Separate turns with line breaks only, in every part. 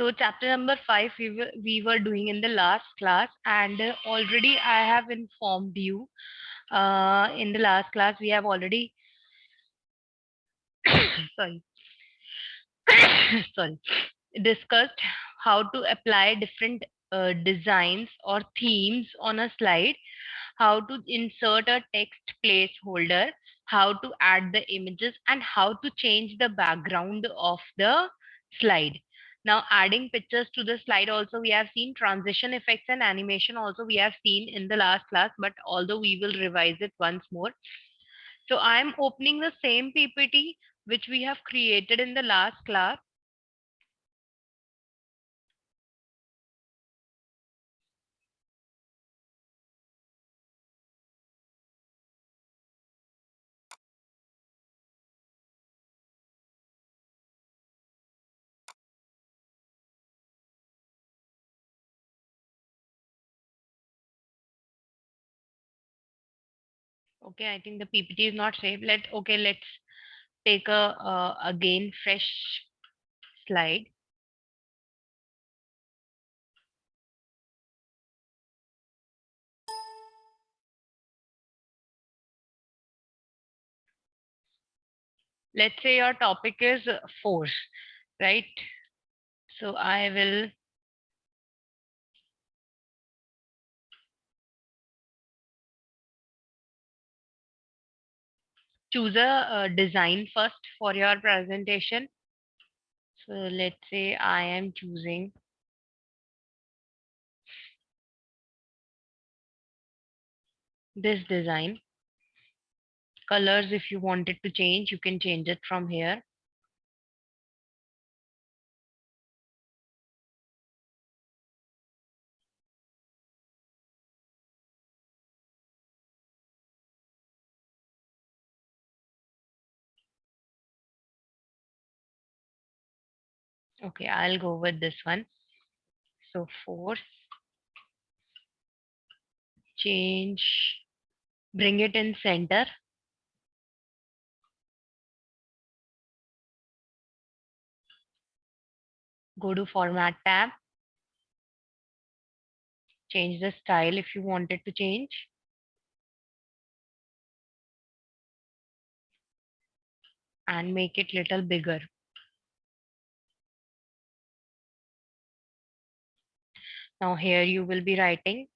So chapter number 5 we were doing in the last class, and already I have informed you. In the last class we have already sorry sorry discussed how to apply different designs or themes on a slide, how to insert a text placeholder, how to add the images, and how to change the background of the slide. Now, adding pictures to the slide also we have seen, transition effects and animation also we have seen in the last class, but although we will revise it once more. So I am opening the same PPT which we have created in the last class. Okay, I think the PPT is not saved. Let's take a again fresh slide. Let's say your topic is force, right? So I will choose a design first for your presentation. So let's say I am choosing this design. Colors, if you want it to change, you can change it from here. Okay, I'll go with this one. So force, change, bring it in center. Go to format tab, change the style if you want it to change. And make it little bigger. Now here you will be writing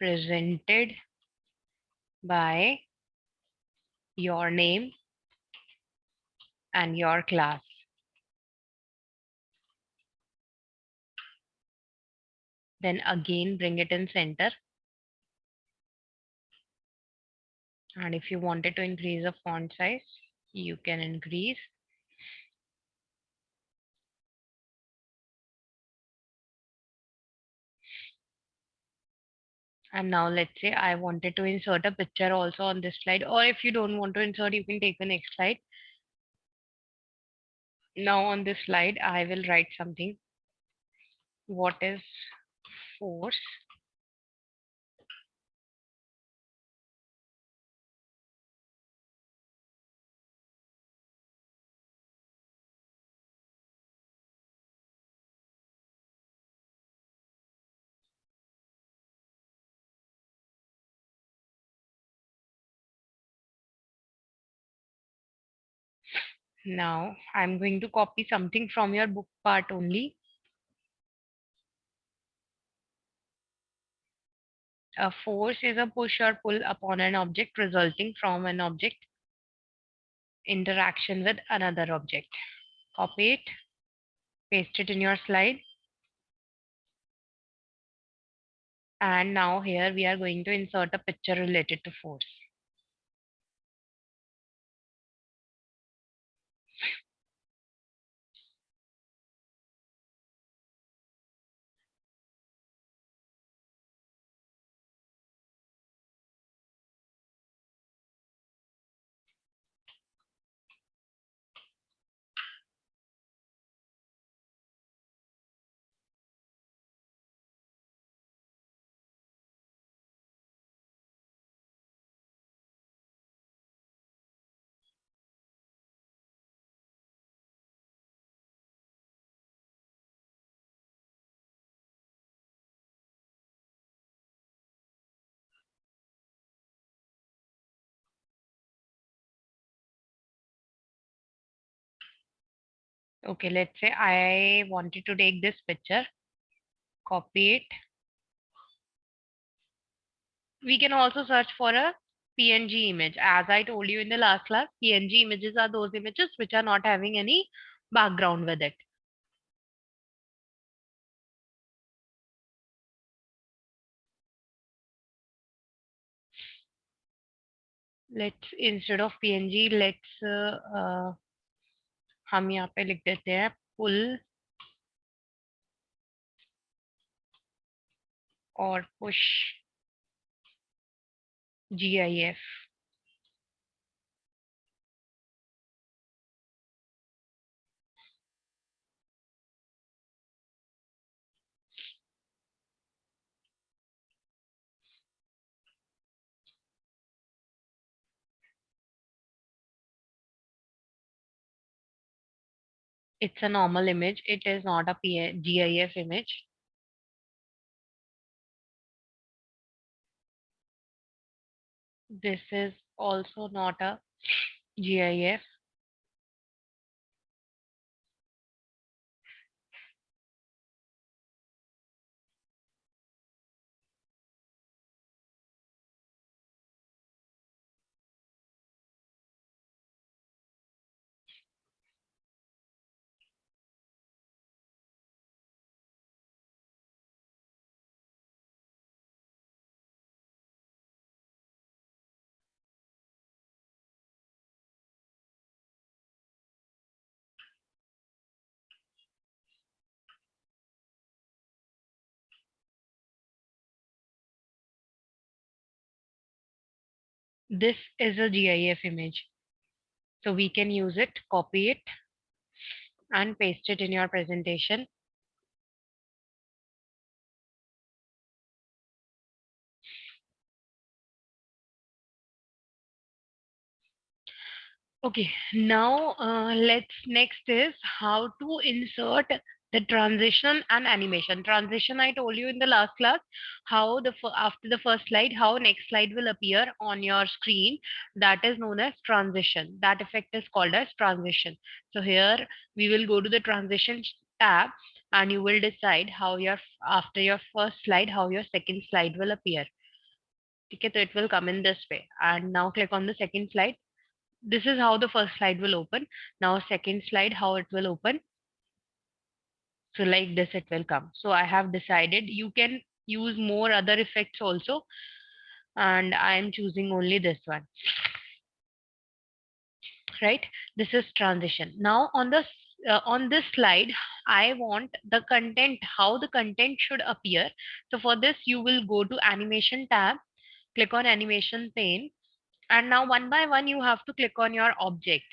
presented by your name and your class. Then again bring it in center. And if you wanted to increase the font size, you can increase. And now let's say I wanted to insert a picture also on this slide, or if you don't want to insert, you can take the next slide. Now on this slide, I will write something. What is force? Now I'm going to copy something from your book part only. A force is a push or pull upon an object resulting from an object interaction with another object. Copy it, paste it in your slide. And now here we are going to insert a picture related to force. Okay, let's say I wanted to take this picture, copy it. We can also search for a PNG image. As I told you in the last class, PNG images are those images which are not having any background with it. Let's instead of PNG, let's हम यहाँ पे लिख देते हैं पुल और push GIF. It's a normal image. It is not a GIF image. This is also not a GIF. This is a GIF image. So we can use it, copy it, and paste it in your presentation. Okay, now let's next is how to insert the transition and animation. Transition, I told you in the last class, how after the first slide, how next slide will appear on your screen. That is known as transition. That effect is called as transition. So here we will go to the transition tab and you will decide how your after your first slide, how your second slide will appear. Okay, so it will come in this way. And now click on the second slide. This is how the first slide will open. Now second slide, how it will open. So like this it will come. So I have decided you can use more other effects also, and I am choosing only this one, right? This is transition. Now on this slide, I want the content, how the content should appear. So for this, you will go to animation tab, click on animation pane, and now one by one you have to click on your objects.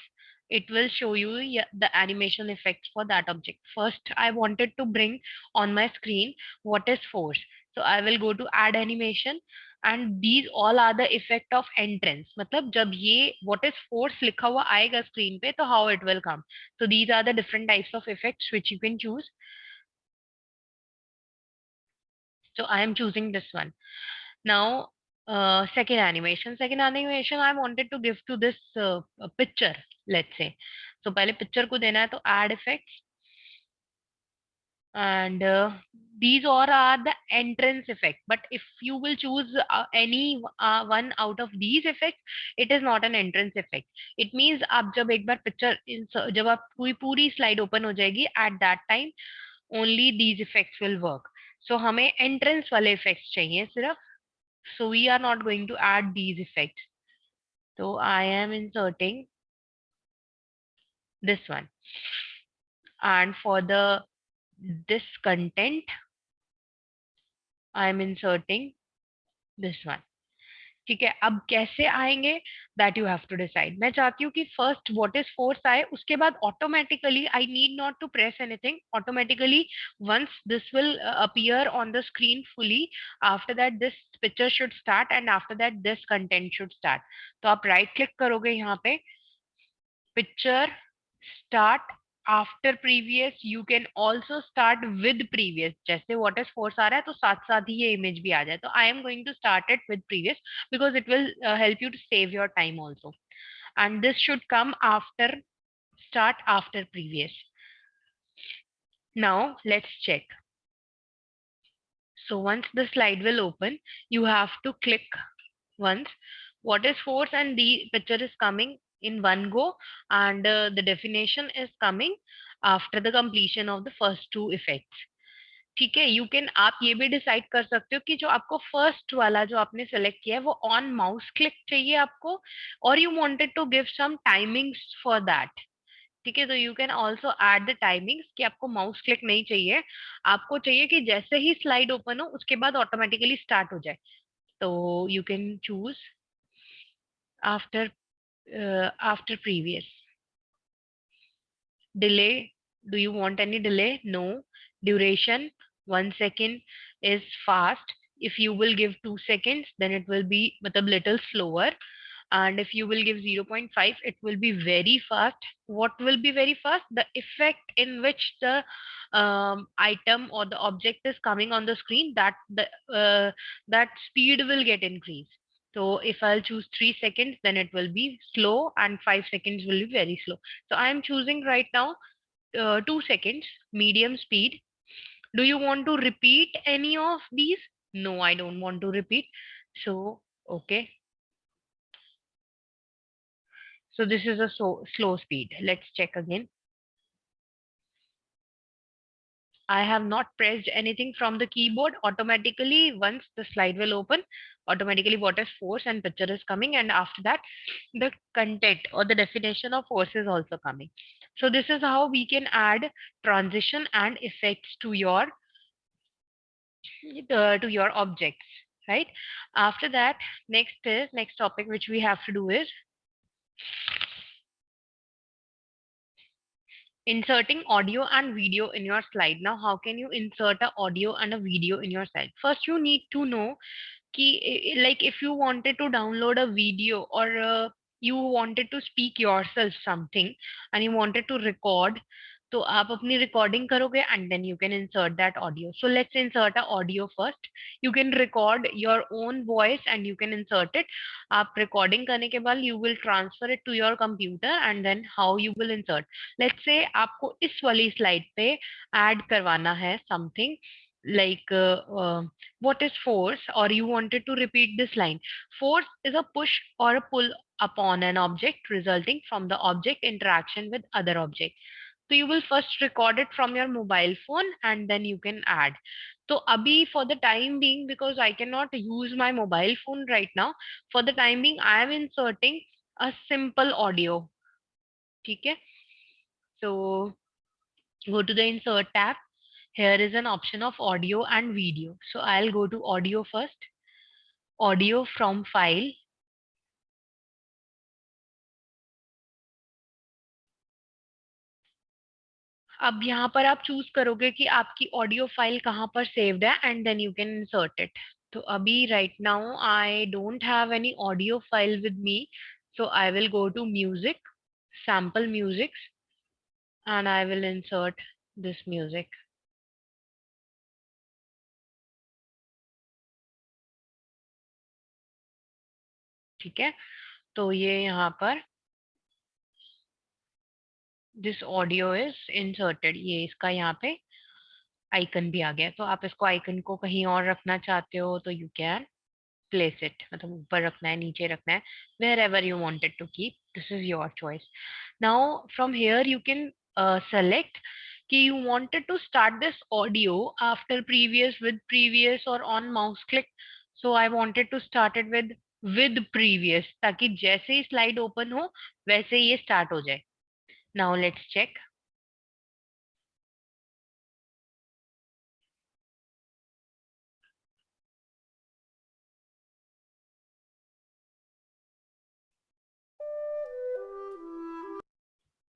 It will show you the animation effects for that object. First I wanted to bring on my screen what is force, so I will go to add animation, and these all are the effect of entrance. मतलब जब ये what is force लिखा हुआ आएगा screen पे, तो how it will come. So these are the different types of effects which you can choose. So I am choosing this one. Now, second animation I wanted to give to this picture, let's say. So पहले picture को देना है, तो add effects, and these all are the entrance effect. But if you will choose any one out of these effects, it is not an entrance effect. It means आप जब एक बार picture जब आप पूरी slide open हो जाएगी, at that time only these effects will work. So हमें entrance वाले effects चाहिए सिर्फ. So we are not going to add these effects. So I am inserting this one. And for the this content, I am inserting this one. ठीक है, अब कैसे आएंगे that you have to decide. मैं चाहती हूँ कि फर्स्ट व्हाट इज फोर्स आए, उसके बाद automatically I need not to press anything. Automatically once this will appear on the screen fully, after that this picture should start, and after that this content should start. तो आप right click करोगे यहाँ पे, picture start after previous. You can also start with previous. जैसे what is force आ रहा है, तो साथ साथ ही ये इमेज भी आ जाए. तो I am going to start it with previous because it will help you to save your time also. And this should come after, start after previous. Now let's check. So once the slide will open, you have to click once what is force, and the picture is coming in one go, and the definition is coming after the completion of the first two effects. ठीक है, you can आप ये भी decide कर सकते हो कि जो आपको फर्स्ट वाला जो आपने सेलेक्ट किया है वो ऑन माउस क्लिक चाहिए आपको, और you wanted to give some timings for that. ठीक है, तो you can also add the timings कि आपको माउस क्लिक नहीं चाहिए, आपको चाहिए कि जैसे ही स्लाइड ओपन हो उसके बाद ऑटोमेटिकली स्टार्ट हो जाए। तो you can choose after after previous. Delay, do you want any delay? No. Duration, 1 second is fast. If you will give 2 seconds, then it will be matlab little slower. And if you will give zero point 0.5, it will be very fast. What will be very fast? The effect in which the item or the object is coming on the screen, that speed will get increased. So if I'll choose 3 seconds, then it will be slow, and 5 seconds will be very slow. So I am choosing right now 2 seconds, medium speed. Do you want to repeat any of these? No, I don't want to repeat. So, okay. So this is a slow speed. Let's check again. I have not pressed anything from the keyboard. Automatically, once the slide will open, automatically what is force and picture is coming. And after that, the content or the definition of force is also coming. So this is how we can add transition and effects to your objects, right? After that, next topic which we have to do is inserting audio and video in your slide. Now, how can you insert a audio and a video in your slide? First, you need to know like if you wanted to download a video, or you wanted to speak yourself something and you wanted to record, तो आप अपनी recording करोगे and then you can insert that audio. So let's insert a audio first. You can record your own voice and you can insert it. आप recording करने के बाद you will transfer it to your computer, and then how you will insert. Let's say आपको इस वाली slide पे add करवाना है something like what is force, or you wanted to repeat this line. Force is a push or a pull upon an object resulting from the object interaction with other object. So you will first record it from your mobile phone and then you can add. So abhi, for the time being, because I cannot use my mobile phone right now, for the time being I am inserting a simple audio. Okay, so go to the insert tab. Here is an option of audio and video. So I'll go to audio first. Audio from file. अब यहाँ पर आप choose करोगे कि आपकी audio file कहाँ पर saved है, and then you can insert it. तो अभी right now I don't have any audio file with me, so I will go to music, sample music, and I will insert this music. ठीक है, तो ये यहाँ पर this audio is inserted, ये इसका यहाँ पे आइकन भी आ गया। तो आप इसको आइकन को कहीं और रखना चाहते हो तो यू कैन प्लेस इट, मतलब ऊपर रखना है, नीचे रखना है, wherever you wanted to keep, this is your choice. Now from here you can select कि you wanted to start this audio after previous, with previous, or on mouse click. So I wanted to start it with previous, ताकि जैसे ही slide open हो वैसे ही ये start हो जाए। Now let's check.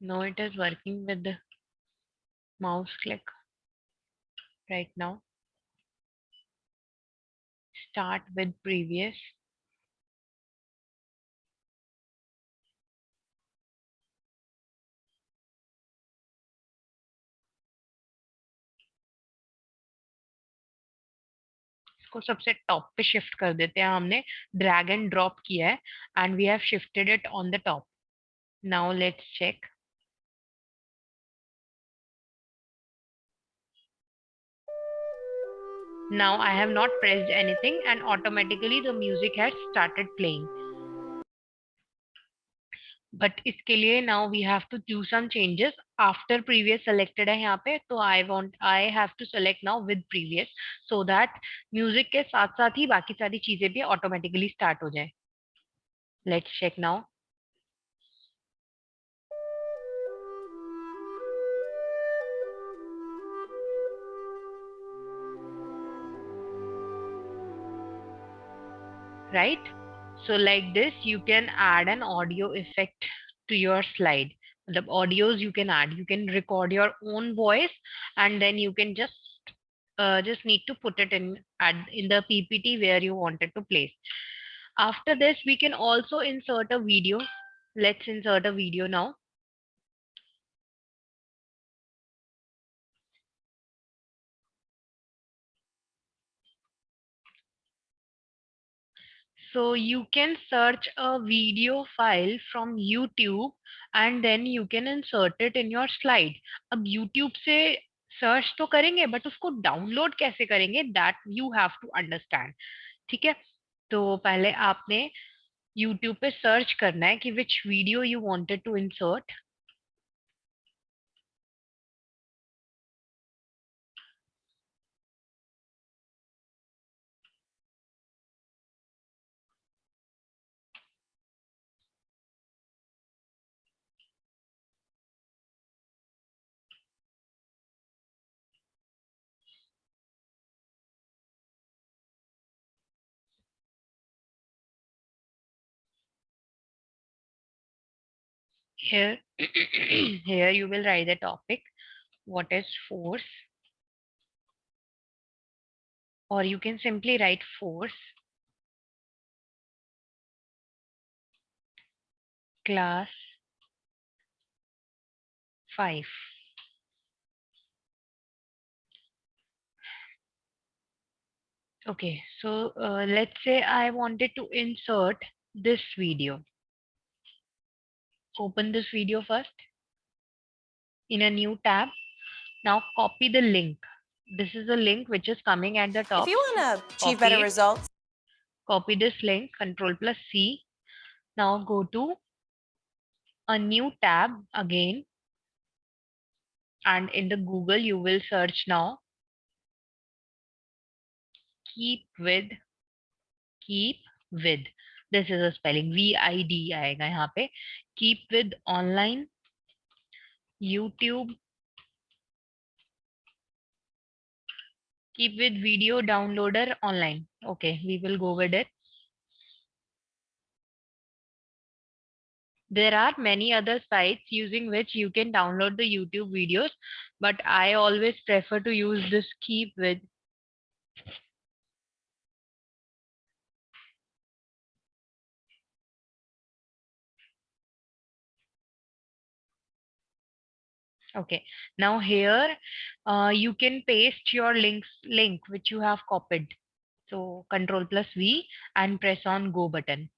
Now it is working with the mouse click right now. Start with previous. इसको सबसे top पे शिफ्ट कर देते हैं, हमने ड्रैग एंड ड्रॉप किया है and we have shifted it on the top. Now let's check. Now I have not pressed anything and automatically the music has started playing. But इसके लिए now we have to do some changes. After previous selected है यहाँ पे, तो I have to select now with previous, so that music के साथ साथ ही बाकी सारी चीजें भी automatically start हो जाए. Let's check now. Right? So like this, you can add an audio effect to your slide. The audios you can add, you can record your own voice, and then you can just need to put it in the PPT where you wanted to place. After this, we can also insert a video. Let's insert a video now. So you can search a video file from YouTube and then you can insert it in your slide. अब YouTube से search तो करेंगे but उसको download कैसे करेंगे, that you have to understand. ठीक है, तो पहले आपने YouTube पे सर्च करना है कि which video you wanted to insert. Here here you will write the topic, what is force, or you can simply write force class 5. Okay, so let's say I wanted to insert this video. Open this video first in a new tab. Now copy the link. This is a link which is coming at the top.
If you want to achieve
Copy
better
it.
results,
Copy this link, Control plus C. Now go to a new tab again, and in the Google you will search now keep with, keep with. This is a spelling VID आएगा यहाँ पे. Keep with online YouTube. Keep with video downloader online. Okay, we will go with it. There are many other sites using which you can download the YouTube videos, but I always prefer to use this Keep with. Okay, now here you can paste your link which you have copied. So Control plus V and press on Go button.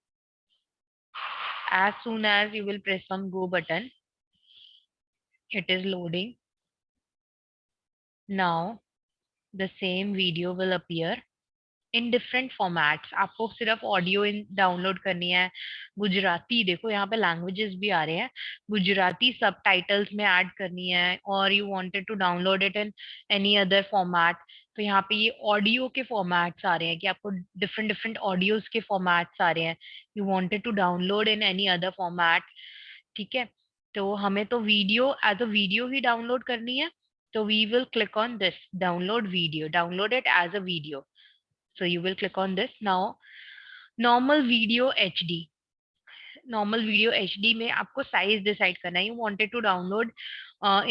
As soon as you will press on Go button, it is loading. Now the same video will appear in different formats. आपको सिर्फ audio in download करनी है. गुजराती, देखो यहाँ पे languages भी आ रहे हैं. गुजराती सब टाइटल्स में ऐड करनी है, और you wanted to download it in any other format. तो यहाँ पे ये ऑडियो के फॉर्मेट्स आ रहे हैं कि आपको डिफरेंट डिफरेंट ऑडियोज के फॉर्मेट्स आ रहे हैं. You wanted to download in any other format. ठीक है, तो हमें तो वीडियो एज अ वीडियो ही डाउनलोड करनी है. तो we will click on this download video, download it as a video. So you will click on this now. Normal video HD. Normal video HD में आपको size decide करना है. You wanted to download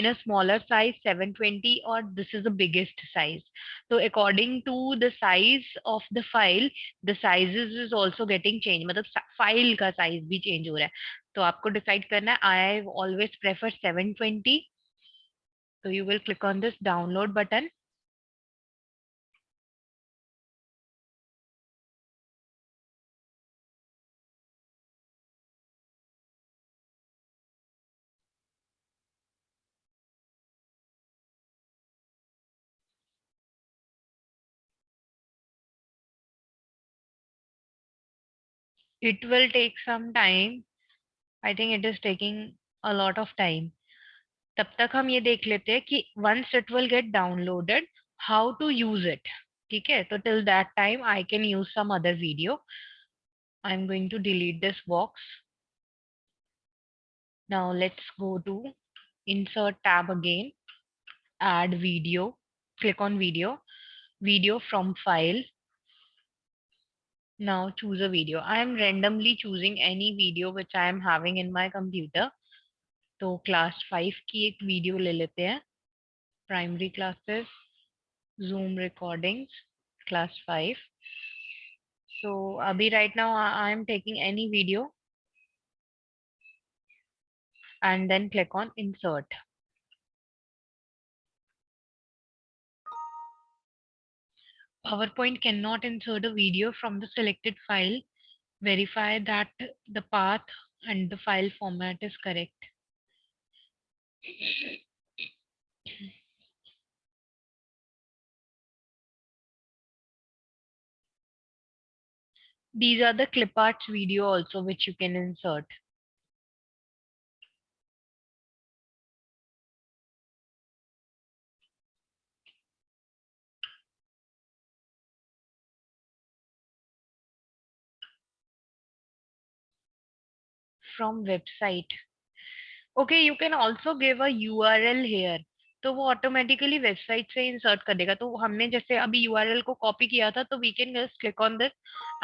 in a smaller size 720, or this is the biggest size. So according to the size of the file, the sizes is also getting changed. मतलब file का size भी change हो रहा है. तो आपको decide करना है. I always prefer 720. So you will click on this download button. It will take some time. I think it is taking a lot of time. तब तक हम ये देख लेते हैं कि once it will get downloaded, how to use it. ठीक है, तो till that time I can use some other video. I'm going to delete this box. Now let's go to insert tab again, add video, click on video, video from file. Now choose a video. I am randomly choosing any video which I am having in my computer. तो class 5 की एक video ले लेते हैं. Primary classes, zoom recordings, class 5. So abhi right now I am taking any video and then click on insert. PowerPoint cannot insert a video from the selected file. Verify that the path and the file format is correct. These are the clip arts video also which you can insert. From website. Okay, you can also give a URL here. तो वो automatically website से insert कर देगा. तो हमने जैसे अभी URL को कॉपी किया था, तो we can just click on this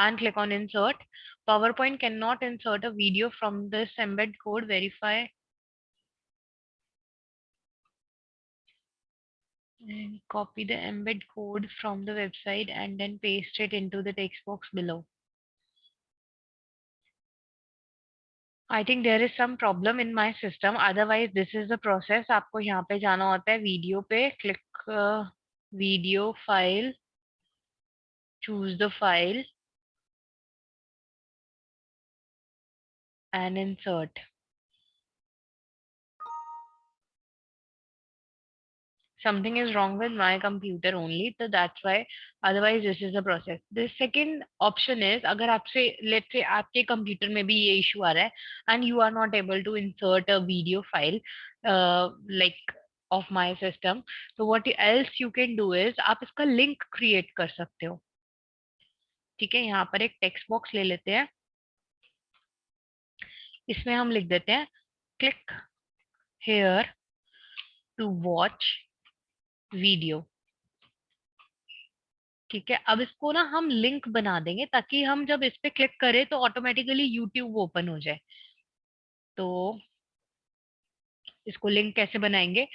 and click on insert. PowerPoint cannot insert a video from this embed code. Verify and copy the embed code from the website and then paste it into the text box below. I think there is some problem in my system. Otherwise, this is the process. आपको यहाँ पे जाना होता है video पे, click video file, choose the file and insert. Something is wrong with my computer only, so that's why. Otherwise, this is the process. The second option is, अगर आपसे let's say आपके कंप्यूटर में भी ये issue आ रहा है and you are not able to insert a video file like of my system, so what else you can do is आप इसका link create कर सकते हो. ठीक है, यहाँ पर एक टेक्स्ट बॉक्स ले लेते हैं. इसमें हम लिख देते हैं click here to watch video. ठीक है, अब इसको ना हम लिंक बना देंगे ताकि हम जब इस पे क्लिक करें तो ऑटोमेटिकली यूट्यूब ओपन हो जाए. तो इसको लिंक कैसे बनाएंगे?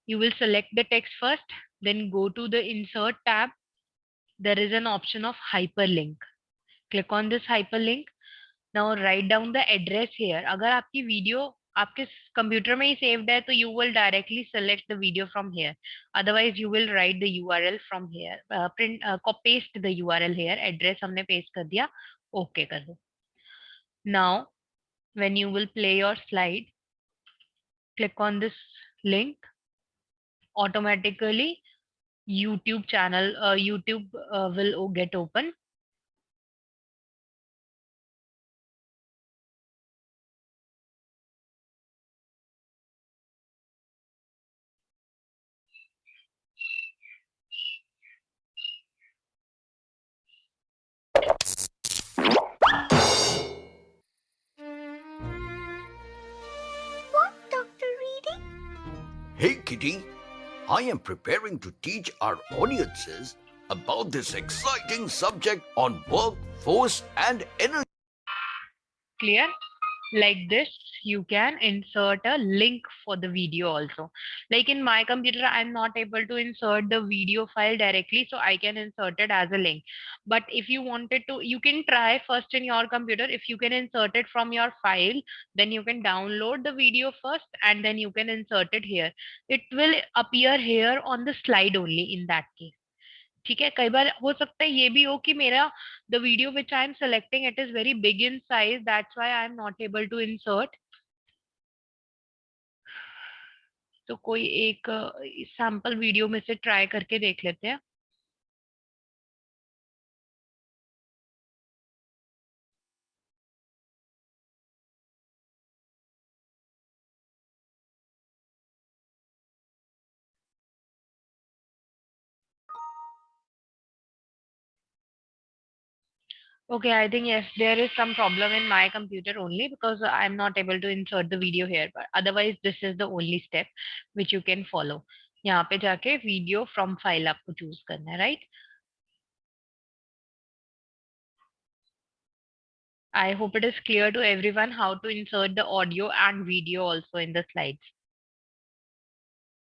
You will select the text first, then go to the insert tab. There is an option of hyperlink. Click on this hyperlink. Now write down the address here. अगर आपकी video आपके computer में ही saved है तो you will directly select the video from here. Otherwise you will write the URL from here. Print paste the URL here. Address हमने paste कर दिया, okay कर दो. Now when you will play your slide, click on this link. Automatically YouTube channel, YouTube will get open.
What, Dr. Reedy?
Hey, Kitty. I am preparing to teach our audiences about this exciting subject on workforce and energy.
Clear? Like this, you can insert a link for the video also. Like in my computer, I'm not able to insert the video file directly, so I can insert it as a link. But if you wanted to, you can try first in your computer. If you can insert it from your file, then you can download the video first and then you can insert it here. It will appear here on the slide only in that case. ठीक है, कई बार हो सकता है ये भी हो कि मेरा the video which I am selecting it is very big in size, that's why I am not able to insert. तो कोई एक सैंपल वीडियो में से ट्राई करके देख लेते हैं. Okay, I think yes, there is some problem in my computer only because I'm not able to insert the video here. But otherwise, this is the only step which you can follow. यहाँ पे जाके video from file आपको choose करना है, right? I hope it is clear to everyone how to insert the audio and video also in the slides.